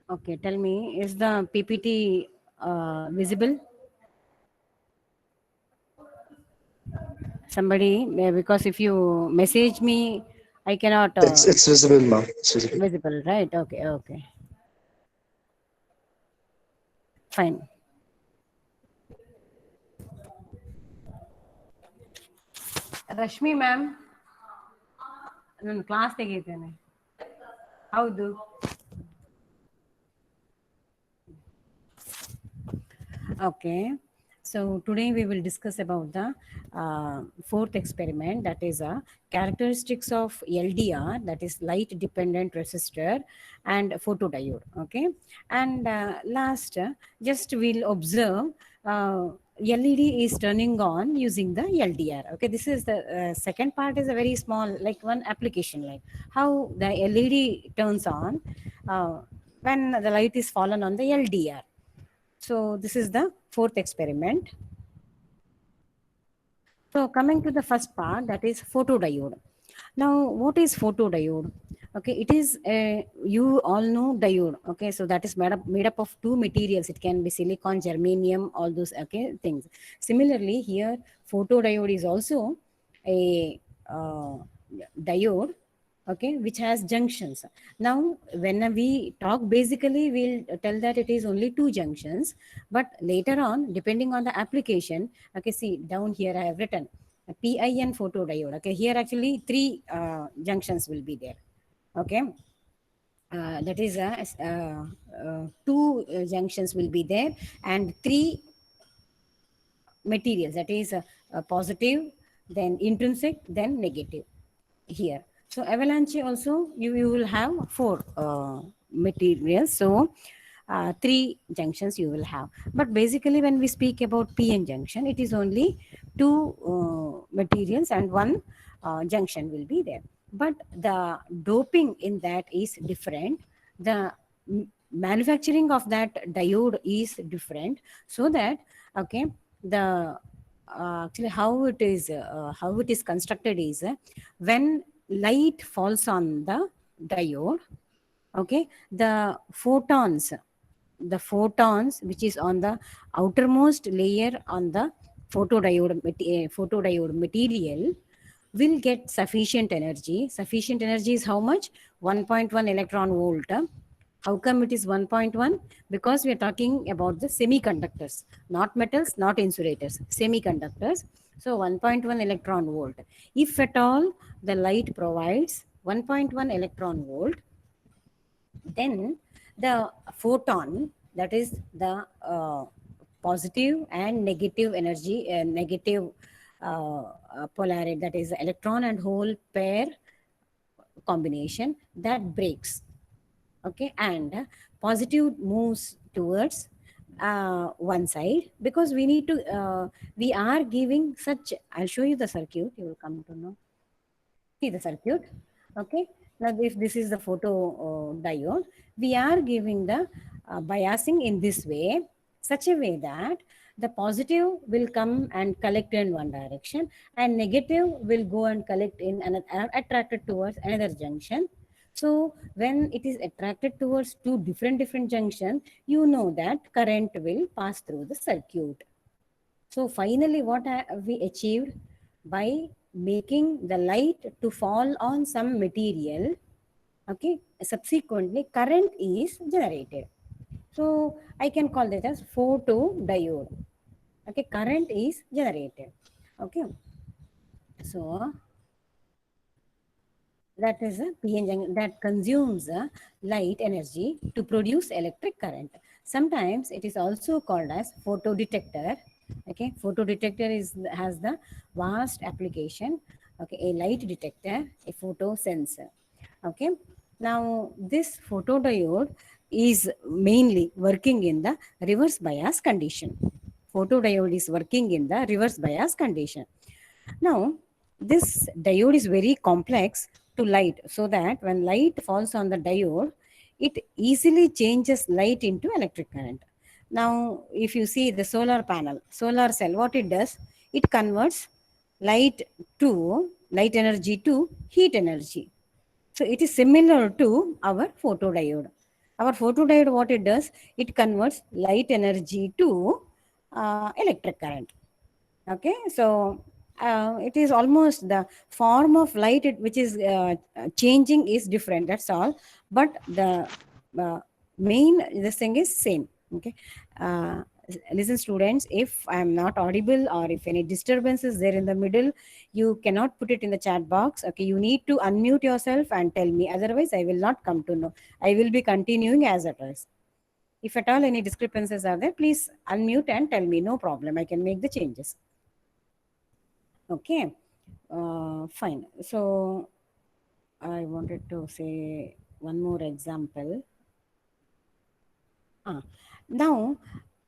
Okay, tell me, is the PPT visible? Somebody, because if you message me, I cannot It's visible, ma'am. It's visible. visible, right? Okay, okay, fine. Rashmi ma'am, ನಾನು class ತೆಗಿತೇನೆ. ಹೌದು. Okay. So today we will discuss about the fourth experiment, that is characteristics of LDR, that is light dependent resistor, and photodiode. Okay. And last, just we'll observe LED is turning on using the LDR. Okay. This is the second part, is a very small, like one application, like how the LED turns on when the light is fallen on the LDR. So this is the fourth experiment. So coming to the first part, that is photodiode. Now, what is photodiode? Okay, it is you all know diode. Okay, so that is made up of two materials. It can be silicon, germanium, all those things. Similarly, here photodiode is also a diode, okay, which has junctions. Now when we talk, basically we'll tell that it is only two junctions, but later on, depending on the application, okay, see down here I have written a PIN photodiode. Okay, here actually three junctions will be there. Okay, that is two junctions will be there, and three materials, that is positive, then intrinsic, then negative here. So avalanche also, you will have four materials. So three junctions you will have. But basically when we speak about PN junction, it is only two materials and one junction will be there. But the doping in that is different. The manufacturing of that diode is different. So that, okay, the actually how it is constructed is when light falls on the diode, okay, the photons which is on the outermost layer on the photodiode material will get sufficient energy. Sufficient energy is how much? 1.1 electron volt. How come it is 1.1? Because we are talking about the semiconductors, not metals, not insulators, semiconductors. So 1.1 electron volt. If at all the light provides 1.1 electron volt, then the photon, that is the positive and negative energy, negative polarity, that is electron and hole pair combination, that breaks. Okay, and positive moves towards one side, because we need to we are giving such, I'll show you the circuit, you will come to know. See the circuit. Okay, now if this is the photo diode, we are giving the biasing in this way, such a way that the positive will come and collect in one direction, and negative will go and collect in another, attracted towards another junction. So when it is attracted towards two different junctions, you know that current will pass through the circuit. So finally, what we achieved by making the light to fall on some material, okay, subsequently current is generated. So I can call that as photodiode. Okay, current is generated. Okay, so that is a PN junction that consumes light energy to produce electric current. Sometimes it is also called as photodetector. Okay, photodetector has the vast application. Okay, a light detector, a photo sensor. Okay, now this photodiode is mainly working in the reverse bias condition. Photodiode is working in the reverse bias condition. Now, this diode is very complex to light, so that when light falls on the diode, it easily changes light into electric current. Now, if you see the solar panel, solar cell, what it does, it converts light light energy to heat energy. So it is similar to our photodiode. Our photodiode, what it does, it converts light energy to electric current. Okay, so it is almost the form of light which is changing is different, that's all, but the uh, main this thing is same. Okay, uh, listen students, if I am not audible or if any disturbance is there in the middle, you cannot put it in the chat box. Okay, you need to unmute yourself and tell me, otherwise I will not come to know. I will be continuing as it is. If at all any discrepancies are there, please unmute and tell me, no problem, I can make the changes. Okay, fine. So I wanted to say one more example. Ah, now,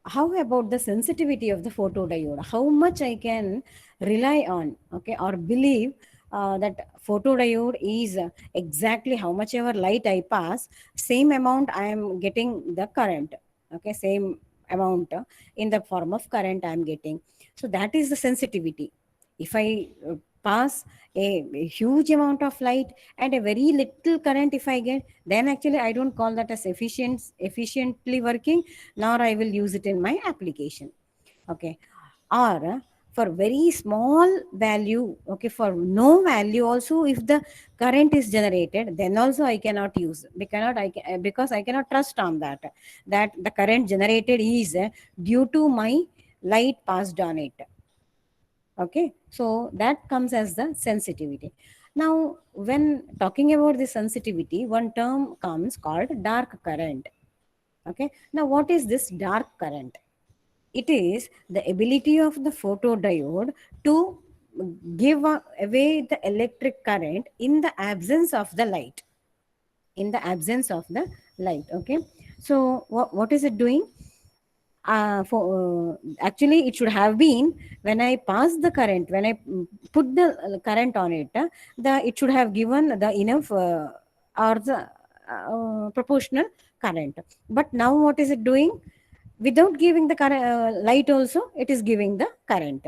how about the sensitivity of the photodiode? How much I can rely on, okay, or believe that photodiode is exactly how much ever light I pass, same amount I am getting the current. Okay, same amount in the form of current I am getting. So that is the sensitivity. If I pass a huge amount of light and a very little current if I get, then actually I don't call that as efficiently working, nor I will use it in my application. Okay, or for very small value, okay, for no value also, if the current is generated, then also I cannot use, because I cannot trust on that the current generated is due to my light passed on it. Okay, so that comes as the sensitivity. Now when talking about the sensitivity, one term comes called dark current. Okay, now what is this dark current? It is the ability of the photodiode to give away the electric current in the absence of the light. In the absence of the light. Okay, so what is it doing? For actually it should have been, when I pass the current, when I put the current on it, the it should have given the enough or the proportional current. But now what is it doing? Without giving the current, light also it is giving the current.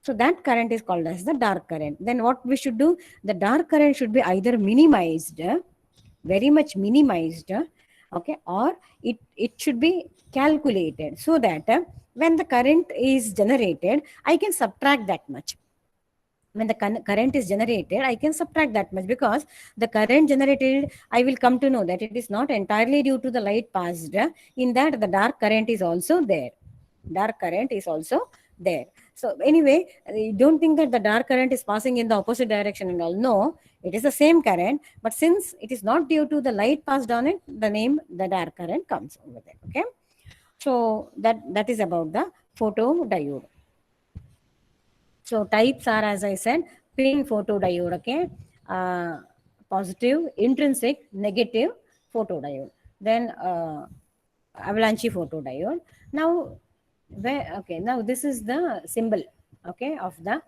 So that current is called as the dark current. Then what we should do? The dark current should be either minimized, very much minimized, okay, or it should be calculated, so that when the current is generated, I can subtract that much. When the current is generated, I can subtract that much, because the current generated, I will come to know that it is not entirely due to the light passed. In that, the dark current is also there. Dark current is also there. So anyway, you don't think that the dark current is passing in the opposite direction and all. No, it is the same current, but since it is not due to the light passed on it, the name the dark current comes over there. Okay, so that is about the photodiode. So types are, as I said, pin photodiode, okay, positive, intrinsic, negative photodiode. Then avalanche photodiode. Now, okay, now this is the symbol, okay, of the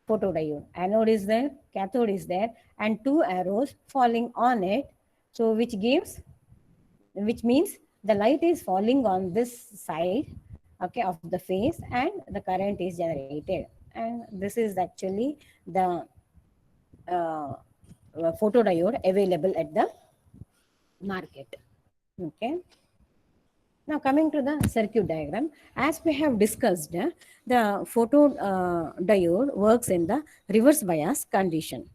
photodiode. Anode is there, cathode is there, and two arrows falling on it. So which means the light is falling on this side, okay, of the face, and the current is generated. And this is actually the uh, photodiode available at the market. Okay, now coming to the circuit diagram, as we have discussed, the photodiode works in the reverse bias condition.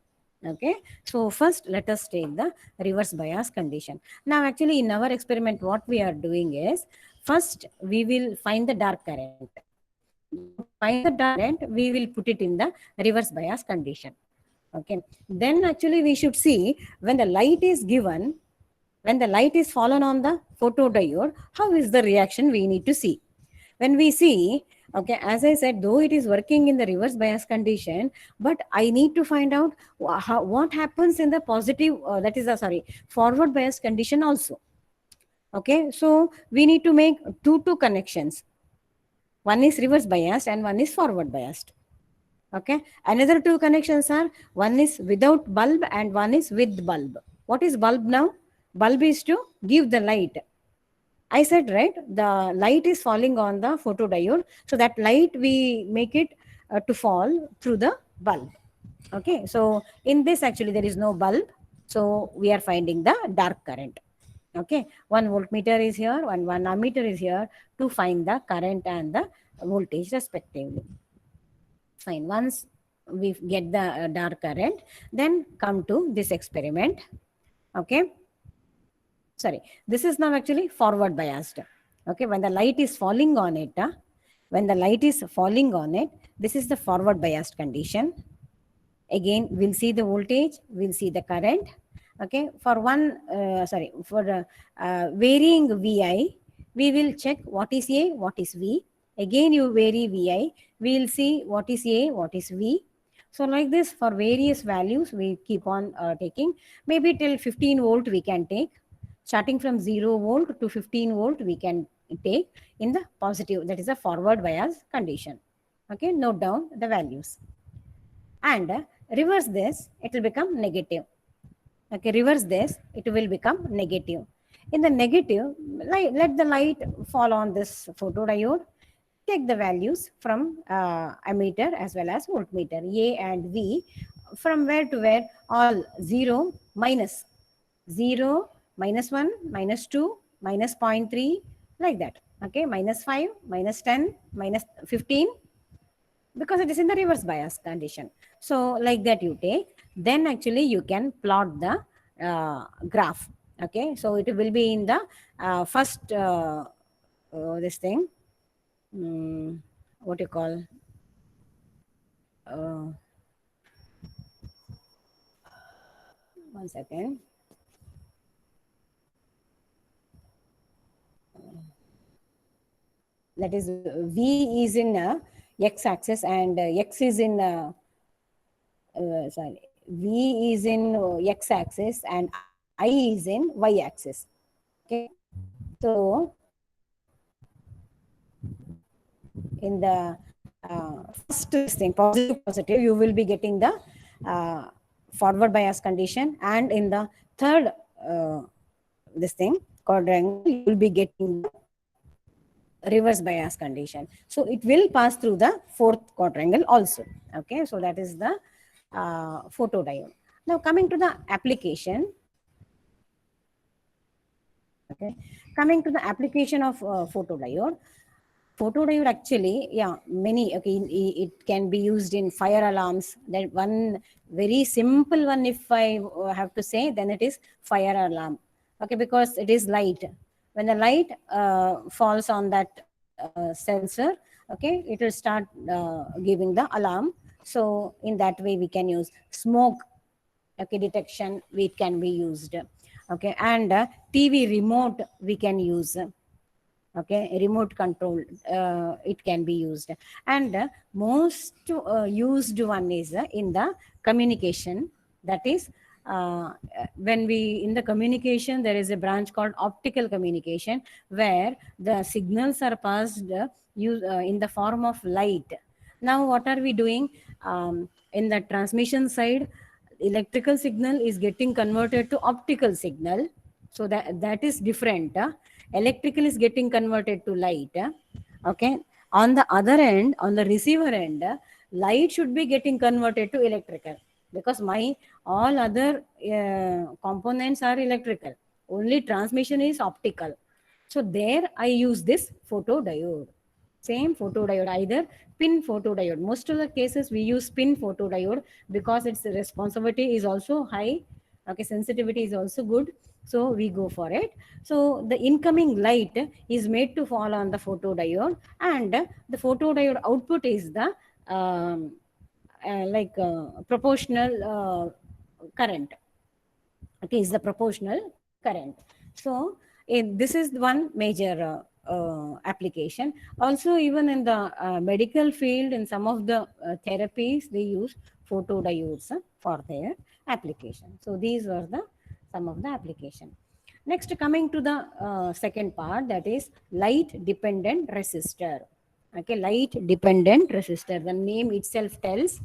Okay, so first let us take the reverse bias condition. Now actually in our experiment, what we are doing is, first we will find the dark current. Now to find the dark current, we will put it in the reverse bias condition. Okay, then actually we should see, when the light is given, when the light is fallen on the photodiode, how is the reaction we need to see. When we see, okay, as I said, though it is working in the reverse bias condition, but I need to find out what happens in the positive, that is a, sorry, forward bias condition also. Okay, so we need to make two connections. One is reverse biased and one is forward biased. Okay, another two connections are, one is without bulb and one is with bulb. What is bulb now? Bulb is to give the light. I said, right, the light is falling on the photodiode, so that light we make it to fall through the bulb. Okay, so in this actually there is no bulb, so we are finding the dark current. Okay, one voltmeter is here, one ammeter is here to find the current and the voltage respectively. Fine. Once we get the dark current, then come to this experiment. Okay. Sorry, this is now actually forward biased. Okay, when the light is falling on it, when the light is falling on it, this is the forward biased condition. Again, we'll see the voltage, we'll see the current. Okay, for for varying vi, we will check what is a, what is v. Again, you vary vi, we'll see what is a, what is v. So like this, for various values we keep on taking. Maybe till 15 volt we can take. Starting from 0 volt to 15 volt we can take in the positive, that is a forward bias condition. Okay, note down the values. And reverse this, it will become negative. Okay, reverse this, it will become negative. In the negative, let the light fall on this photodiode. Take the values from ammeter as well as voltmeter, A and V, from where to where, all 0, minus 0, minus 1, minus 2, minus 0.3, like that. Okay, minus 5, minus 10, minus 15, because it is in the reverse bias condition. So like that you take, then actually you can plot the graph. Okay, so it will be in the first this thing, what you call, uh, one second, that is v is in x axis and x is in sorry, v is in x axis and I is in y axis. Okay, so in the first this thing, positive positive, you will be getting the uh, forward bias condition, and in the third this thing quadrangle, you will be getting the reverse bias condition. So it will pass through the fourth quadrangle also. Okay, so that is the photodiode. Now coming to the application. Okay, coming to the application of photodiode. Photodiode actually, yeah, many. Okay, it can be used in fire alarms. That one very simple one, if I have to say, then it is fire alarm. Okay, because it is light. When the light falls on that sensor, okay, it will start giving the alarm. So in that way, we can use smoke. Okay, detection, it can be used. Okay, and TV remote we can use. Okay, remote control, it can be used. And most used one is in the communication. That is when we, in the communication, there is a branch called optical communication, where the signals are passed in the form of light. Now what are we doing? In the transmission side, electrical signal is getting converted to optical signal. So that is different. Electrical is getting converted to light. Okay, on the other end, on the receiver end, light should be getting converted to electrical, because my all other components are electrical, only transmission is optical. So there I use this photodiode, same photodiode, either pin photodiode. Most of the cases we use pin photodiode because its responsibility is also high. Okay, sensitivity is also good, so we go for it. So the incoming light is made to fall on the photodiode, and the photodiode output is the proportional current. Okay, is the proportional current. So this is one major application. Also, even in the medical field, in some of the therapies, they use photodiodes for their application. So these were the some of the application. Next, coming to the second part, that is light dependent resistor. Okay, light dependent resistor, the name itself tells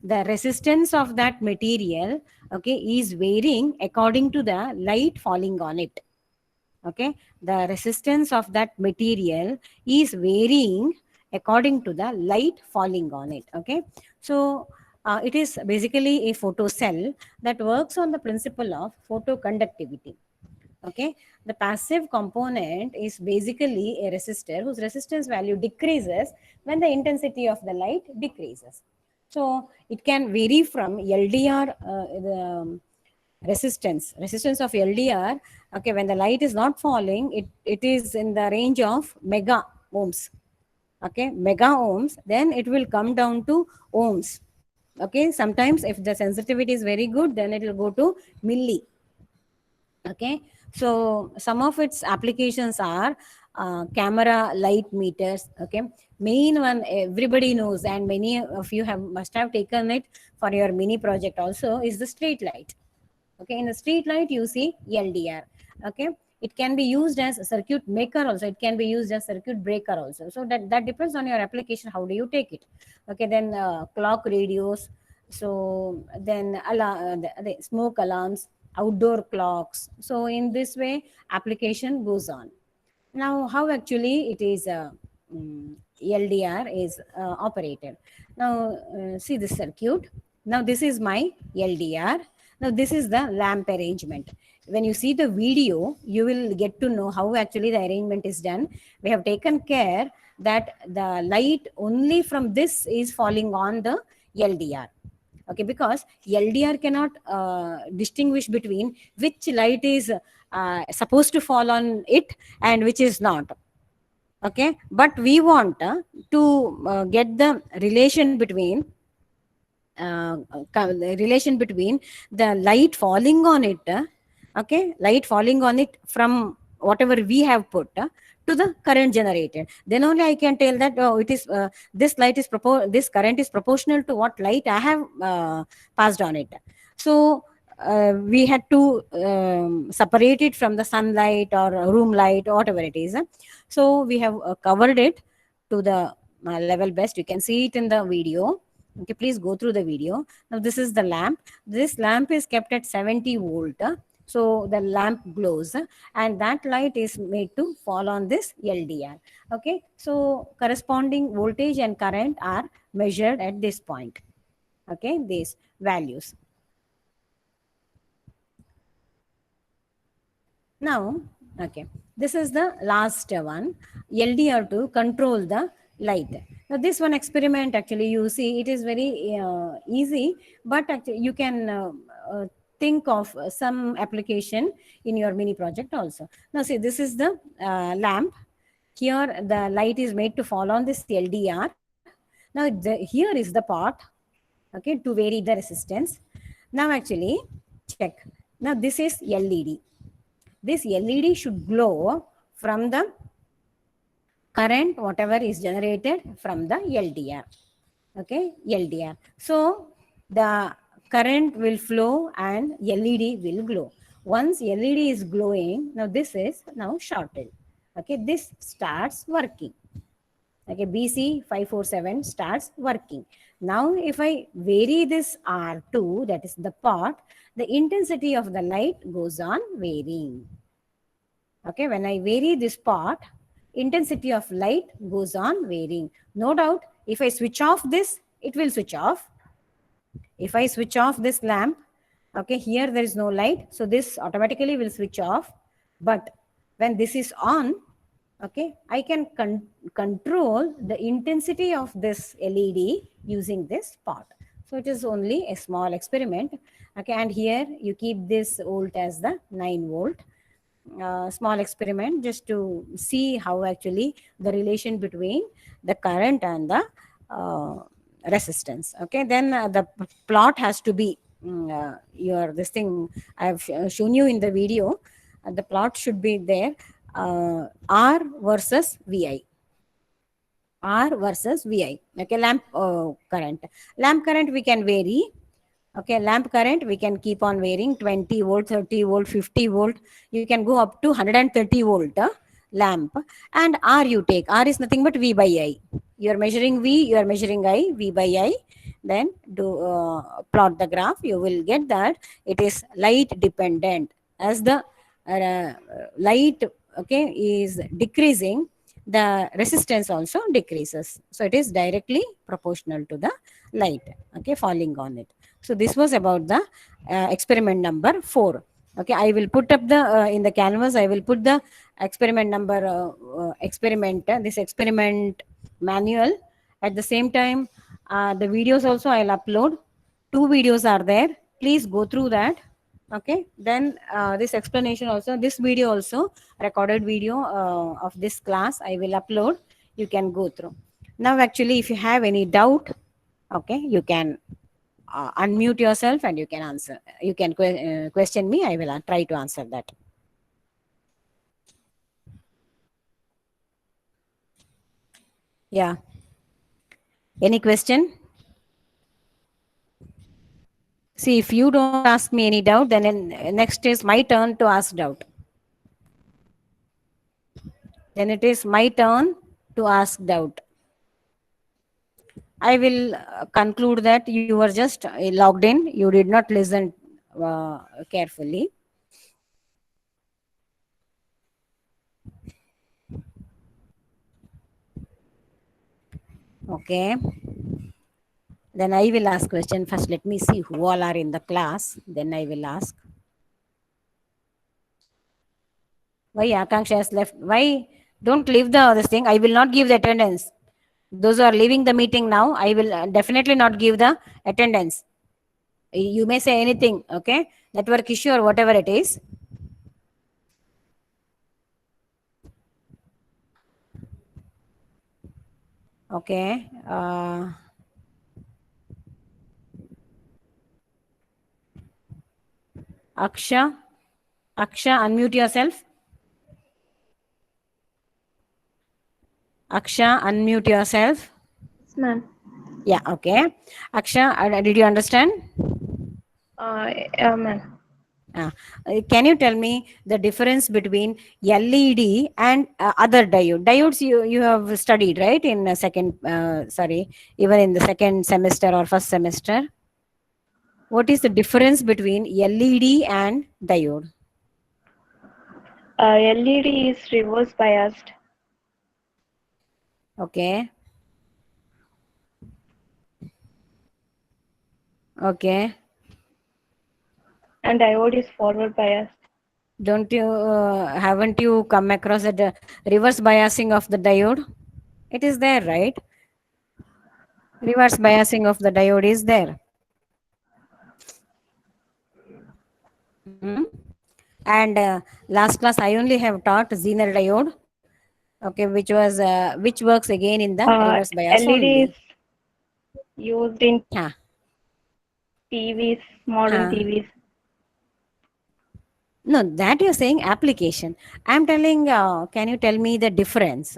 the resistance of that material, okay, is varying according to the light falling on it. Okay, the resistance of that material is varying according to the light falling on it. Okay, so it is basically a photo cell that works on the principle of photoconductivity. Okay, the passive component is basically a resistor whose resistance value decreases when the intensity of the light decreases. So it can vary from LDR, the resistance of LDR. Okay, when the light is not falling, it is in the range of mega ohms. Okay, mega ohms, then it will come down to ohms. Okay, sometimes if the sensitivity is very good, then it will go to milli. Okay, so some of its applications are camera light meters. Okay, main one everybody knows, and many of you have must have taken it for your mini project also, is the street light. Okay, in the street light you see LDR. Okay, it can be used as a circuit maker also, it can be used as circuit breaker also. So that depends on your application, how do you take it. Okay, then clock radios, so then the smoke alarms, outdoor clocks. So in this way application goes on. Now, how actually it is LDR is operated. Now, see the circuit. Now, this is my LDR. Now, this is the lamp arrangement. When you see the video, you will get to know how actually the arrangement is done. We have taken care that the light only from this is falling on the LDR. Okay, because LDR cannot distinguish between which light is supposed to fall on it and which is not. Okay, but we want to get the relation between the relation between the light falling on it, okay, light falling on it from whatever we have put to the current generated. Then only I can tell that it is this light is this current is proportional to what light I have passed on it. So we had to separate it from the sunlight or room light or whatever it is. So we have covered it to the level best. You can see it in the video. Okay, please go through the video. Now this is the lamp. This lamp is kept at 70 volt. So the lamp glows and that light is made to fall on this LDR. Okay, so corresponding voltage and current are measured at this point. Okay, these values. Now, okay, this is the last one, LDR to control the light. Now, this one experiment actually you see it is very easy, but actually you can think of some application in your mini project also. Now, see, this is the lamp. Here, the light is made to fall on this LDR. Now, here is the part, okay, to vary the resistance. Now, actually, check. Now, this is LED. This LED should glow from the current whatever is generated from the LDR. Okay, LDR. So the current will flow and LED will glow. Once LED is glowing, now this is now shorted. Okay, this starts working. Okay, BC547 starts working. Now if I vary this R2, that is the part, the intensity of the light goes on varying. Okay, when I vary this part, intensity of light goes on varying. No doubt, if I switch off this, it will switch off. If I switch off this lamp, okay, here there is no light, so this automatically will switch off. But when this is on, okay, I can control the intensity of this LED using this part. So it is only a small experiment. Okay, and here you keep this volt as the 9 volt. Small experiment just to see how actually the relation between the current and the resistance. Okay, then the plot has to be your this thing I've shown you in the video. The plot should be there. R versus VI. R versus VI. Okay, lamp current. Lamp current we can vary. Okay, lamp current we can keep on varying 20 volt, 30 volt, 50 volt. You can go up to 130 volt lamp. And R you take. R is nothing but V by I. You are measuring V, you are measuring I, V by I. Then do plot the graph. You will get that it is light dependent. As the light, okay, is decreasing, the resistance also decreases. So it is directly proportional to the light, okay, falling on it. So this was about the experiment number 4. Okay, I will put up the in the canvas. I will put the experiment number, experiment this experiment manual. At the same time, the videos also I'll upload. Two videos are there. Please go through that. Okay, then this explanation also, this video also, recorded video of this class I will upload. You can go through. Now actually, if you have any doubt, okay, you can unmute yourself and you can answer. You can question me. I will try to answer that. Yeah. Any question? See, if you don't ask me any doubt, then next is my turn to ask doubt. Then it is my turn to ask doubt. I will conclude that you were just logged in. You did not listen carefully. Okay. Then I will ask question. First, let me see who all are in the class. Then I will ask. Why Akanksha has left? Why don't leave the this thing? I will not give the attendance. Those who are leaving the meeting now, I will definitely not give the attendance. You may say anything, okay? Network issue or whatever it is. Okay. Aksha, Aksha, unmute yourself. Aksha, unmute yourself. Yes, ma'am. Yeah, okay. Aksha, did you understand? Yeah, ma'am. Uh, can you tell me the difference between LED and other diode? Diodes you have studied, right? In second, sorry, even in the second semester or first semester. What is the difference between LED and diode? LED is reverse biased Okay. Okay. and diode is forward biased. Don't you haven't you come across the reverse biasing of the diode? It is there, right? Reverse biasing of the diode is there. Hmm? And last class I only have taught Zener diode, okay, which works again in the reverse bias LED is only. used in Huh. TVs, modern Huh. TVs. No, that you're saying application. I'm telling, can you tell me the difference?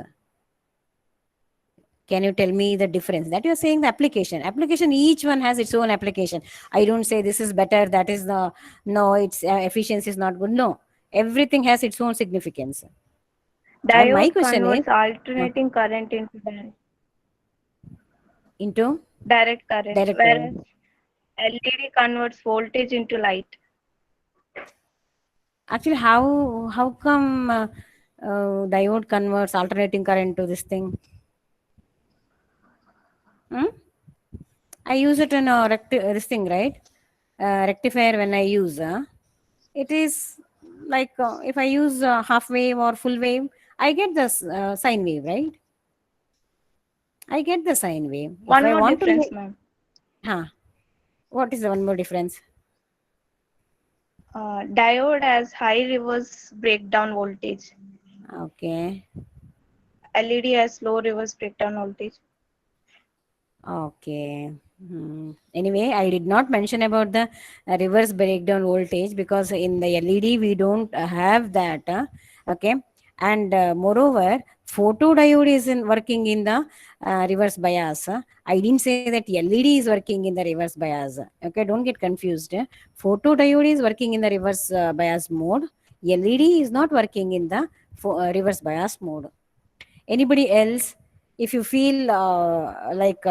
Can you tell me the difference? That you're saying the application. Application, each one has its own application. I don't say this is better, that is the, no, its efficiency is not good. No, everything has its own significance. And my Diode question is, converts alternating current into into direct current, direct whereas current. LED converts voltage into light. Actually, how come diode converts alternating current to this thing? Hmm? I use it in a this thing, right? Rectifier when I use. It is like if I use half wave or full wave, I get the sine wave, right? I get the sine wave. If One I more want to difference, make, ma'am. huh, what is the one more difference? Diode has high reverse breakdown voltage. Okay. LED has low reverse breakdown voltage. Okay. Anyway, I did not mention about the reverse breakdown voltage because in the LED we don't have that. Okay. And moreover, photodiode is working in the reverse bias. I didn't say that LED is working in the reverse bias. Okay. Don't get confused. Photodiode is working in the reverse bias mode. LED is not working in the reverse bias mode. Anybody else, if you feel like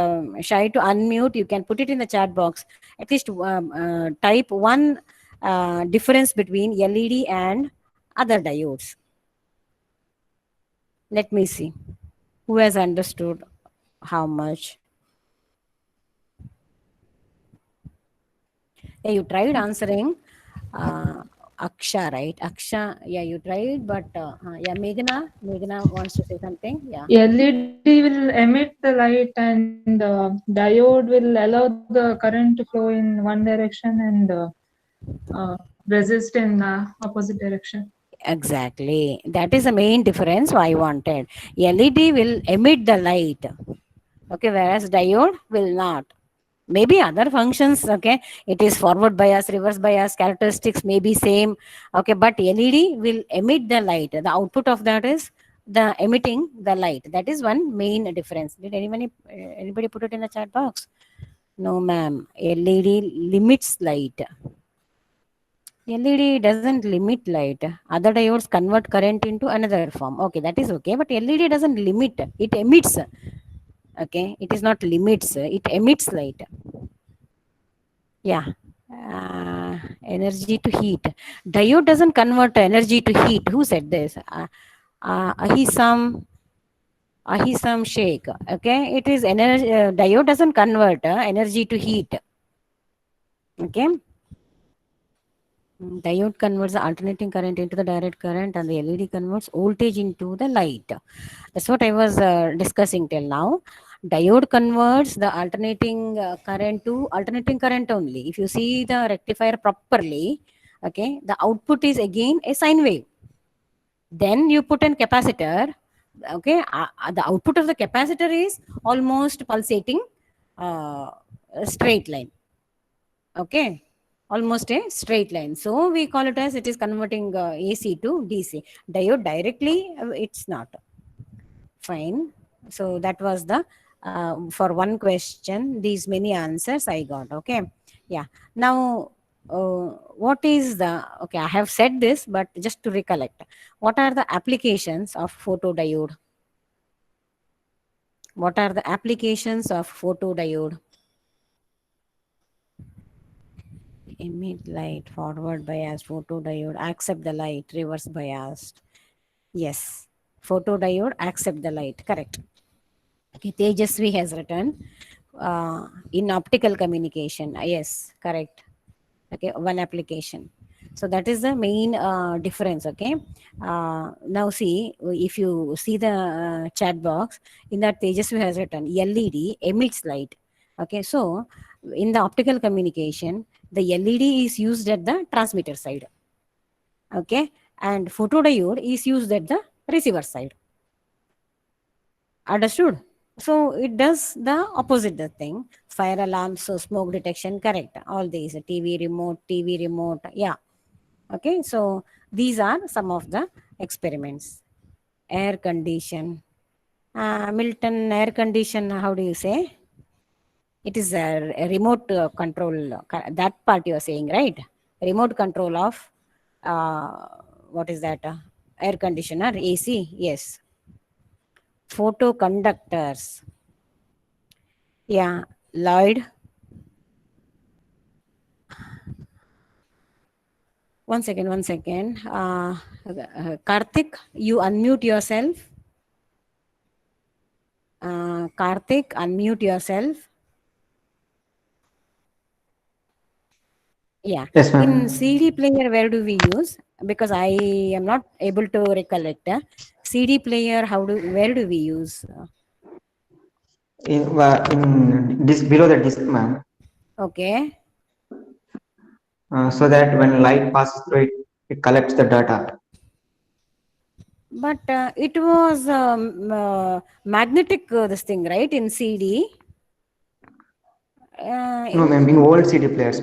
shy to unmute, you can put it in the chat box. At least type one difference between LED and other diodes. Let me see who has understood how much. Yeah, you tried answering. Aksha, right? Aksha, yeah, you tried, but yeah, Meghna wants to say something. Yeah. LED will emit the light and diode will allow the current to flow in one direction and resist in the opposite direction. Exactly. That is the main difference I wanted. LED will emit the light. Okay, whereas diode will not. Maybe other functions, okay, it is forward bias, reverse bias, characteristics may be same. Okay, but LED will emit the light. The output of that is the emitting the light. That is one main difference. Did anybody put it in the chat box? No, ma'am. LED limits light. LED doesn't limit light. Other diodes convert current into another form. Okay, that is okay. But LED doesn't limit. It emits. Okay, it is not limits. It emits light. Yeah. Energy to heat. Diode doesn't convert energy to heat. Who said this? Ahisam. Ahisam Sheikh. Okay, it is energy. Diode doesn't convert energy to heat. Okay. Diode converts the alternating current into the direct current, and the LED converts voltage into the light. That's what I was discussing till now. Diode converts the alternating current to alternating current only. If you see the rectifier properly, okay, the output is again a sine wave. Then you put in capacitor, okay, the output of the capacitor is almost pulsating uh, straight line. Okay, almost a straight line. So we call it as it is converting AC to DC. Diode directly, it's not. Fine. So that was the for one question. These many answers I got. Okay. Yeah. Now, what is the okay? I have said this, but just to recollect, what are the applications of photodiode? What are the applications of photodiode? Emit light, forward bias, photodiode, accept the light, reverse biased. Yes, photodiode, accept the light. Correct. Okay, Tejasvi has written in optical communication. Yes, correct. Okay, one application. So that is the main difference. Okay. Now see, if you see the chat box, in that Tejasvi has written LED emits light. Okay, so in the optical communication, the LED is used at the transmitter side. Okay, and photodiode is used at the receiver side. Understood? So it does the opposite the thing. Fire alarm, so smoke detection, correct. All these TV remote, yeah. Okay, so these are some of the experiments. Air condition. Milton, air condition, how do you say? It is a remote control, that part you are saying, right? Remote control of, what is that? Air conditioner, AC, yes. Photoconductors. Yeah, Lloyd. One second, one second. Karthik, you unmute yourself. Karthik, unmute yourself. Yeah. Yes, In ma'am. CD player, where do we use? Because I am not able to recollect. CD player, where do we use? In this below the disk, ma'am. Okay. So that when light passes through it, it collects the data. But it was magnetic, this thing, right? In CD. No, ma'am. In old CD players.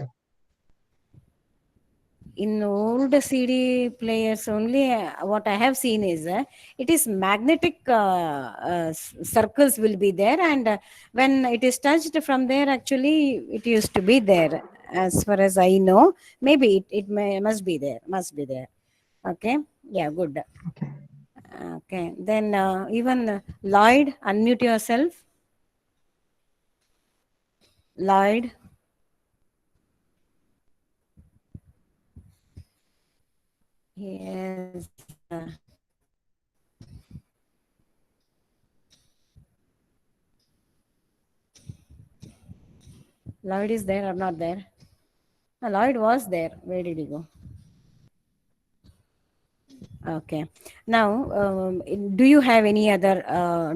In old CD players only, what I have seen is it is magnetic circles will be there, and when it is touched from there, actually it used to be there. As far as I know, maybe must be there, must be there. Okay, yeah, good. Okay. Okay, then even Lloyd, unmute yourself. Lloyd, yes. Lloyd is there or not there? Lloyd was there. Where did he go? Okay. Now, do you have any other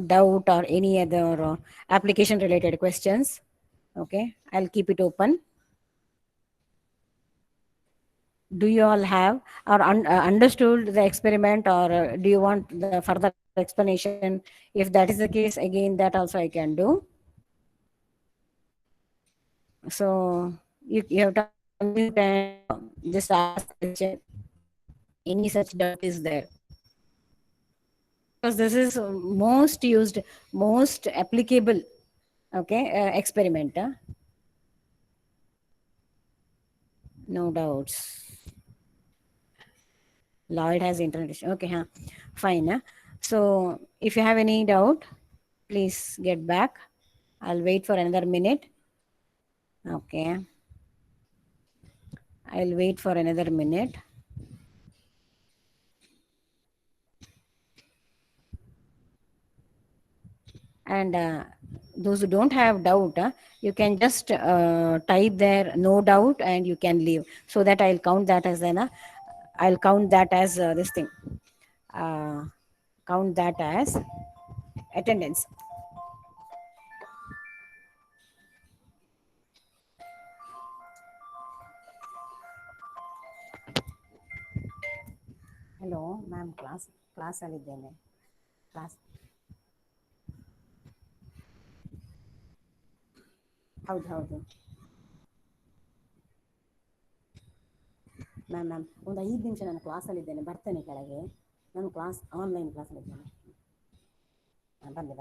doubt or any other application related questions? Okay, I'll keep it open. Do you all have or understood the experiment, or do you want the further explanation? If that is the case, again, that also I can do. So you have to unmute and just ask the question. Any such doubt is there? Because this is most used, most applicable, okay, experiment. No doubts. Lloyd has internet issue. Okay, huh? Fine. So if you have any doubt, please get back. I'll wait for another minute. Okay. I'll wait for another minute. And those who don't have doubt, you can just type there no doubt and you can leave, so that I'll count that as I'll count that as this thing, uh, count that as attendance. Hello ma'am, class aliದ್ದೇನೆ. Class. ಹೌದು ಹೌದು ma'am ಒಂದು 5 ನಿಮಿಷ ನಾನು ಕ್ಲಾಸಲ್ಲಿದ್ದೇನೆ, ಬರ್ತೇನೆ ಕೆಳಗೆ. ನಾನು online ಕ್ಲಾಸಲ್ಲಿದ್ದೇನೆ. ಬಂದೆ